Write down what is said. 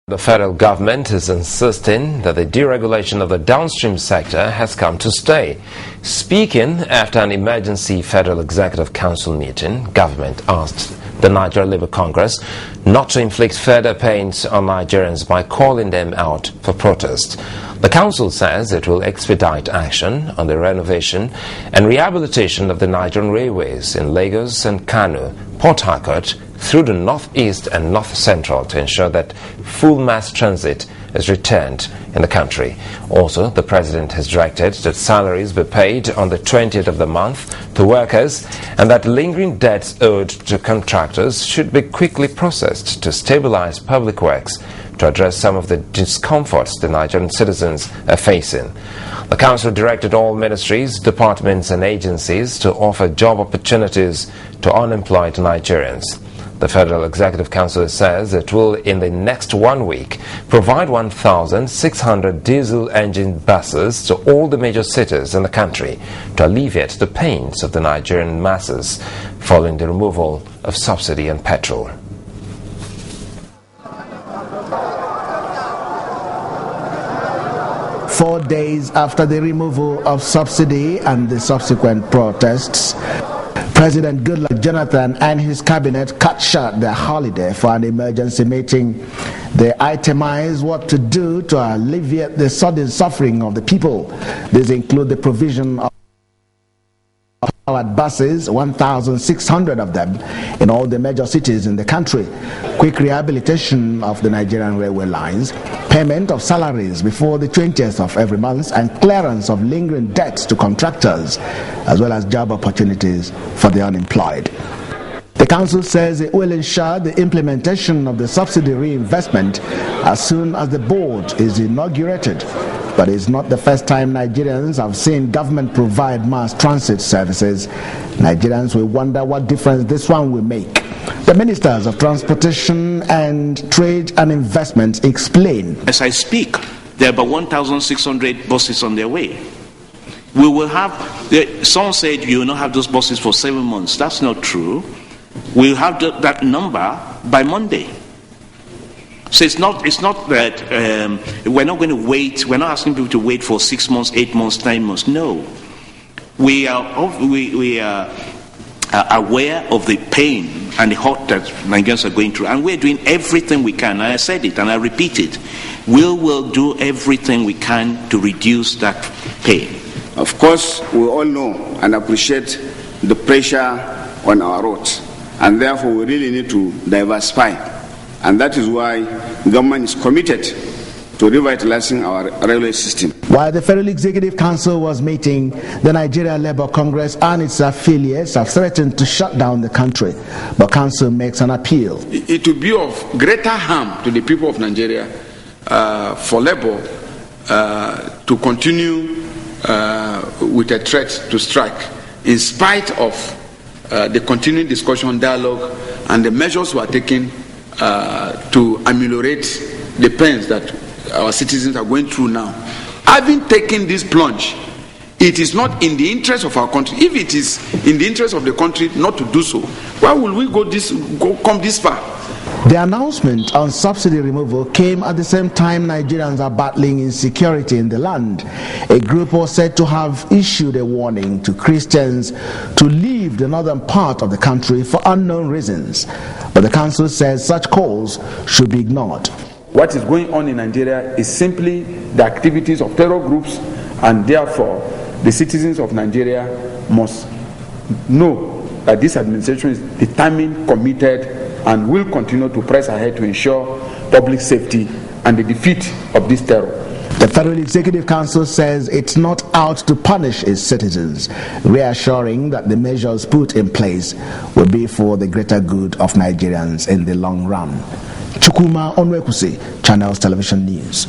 The federal government is insisting that the deregulation of the downstream sector has come to stay. Speaking after an emergency Federal Executive Council meeting, government asked the Nigeria Labour Congress not to inflict further pains on Nigerians by calling them out for protest. The council says it will expedite action on the renovation and rehabilitation of the Nigerian railways in Lagos and Kano, Port Harcourt, through the northeast and north central to ensure that full mass transit is returned in the country. Also, the president has directed that salaries be paid on the 20th of the month to workers and that lingering debts owed to contractors should be quickly processed to stabilize public works to address some of the discomforts the Nigerian citizens are facing. The council directed all ministries, departments and agencies to offer job opportunities to unemployed Nigerians. The Federal Executive Council says it will, in the next 1 week, provide 1,600 diesel engine buses to all the major cities in the country to alleviate the pains of the Nigerian masses following the removal of subsidy on petrol. Four days after the removal of subsidy and the subsequent protests, President Goodluck Jonathan and his cabinet cut short their holiday for an emergency meeting. They itemized what to do to alleviate the sudden suffering of the people. These include the provision of powered buses, 1,600 of them, in all the major cities in the country, quick rehabilitation of the Nigerian railway lines, payment of salaries before the 20th of every month, and clearance of lingering debts to contractors, as well as job opportunities for the unemployed. The council says it will ensure the implementation of the subsidy reinvestment as soon as the board is inaugurated. But it's not the first time Nigerians have seen government provide mass transit services. Nigerians will wonder what difference this one will make. The ministers of transportation and trade and investment explain. As I speak, there are about 1,600 buses on their way. We will have, someone said you will not have those buses for 7 months. That's not true. We'll have that number by Monday. So it's not that we're not going to wait. We're not asking people to wait for 6 months, 8 months, 9 months. No, we are aware of the pain and the hurt that Nigerians are going through, and we're doing everything we can. And I said it, and I repeat it: we will do everything we can to reduce that pain. Of course, we all know and appreciate the pressure on our roads, and therefore we really need to diversify. And that is why the government is committed to revitalizing our railway system. While the Federal Executive Council was meeting, the Nigeria Labour Congress and its affiliates have threatened to shut down the country. But Council makes an appeal. It will be of greater harm to the people of Nigeria for Labour to continue with a threat to strike, in spite of the continuing discussion, dialogue, and the measures we are taking to ameliorate the pains that our citizens are going through now. Having taken this plunge, it is not in the interest of our country. If it is in the interest of the country not to do so, why will we come this far? The announcement on subsidy removal came at the same time Nigerians are battling insecurity in the land. A group was said to have issued a warning to Christians to leave the northern part of the country for unknown reasons. But the council says such calls should be ignored. What is going on in Nigeria is simply the activities of terror groups, and therefore the citizens of Nigeria must know that this administration is determined, committed, and will continue to press ahead to ensure public safety and the defeat of this terror. The Federal Executive Council says it's not out to punish its citizens, reassuring that the measures put in place will be for the greater good of Nigerians in the long run. Chukwuma Onwekusi, Channels Television News.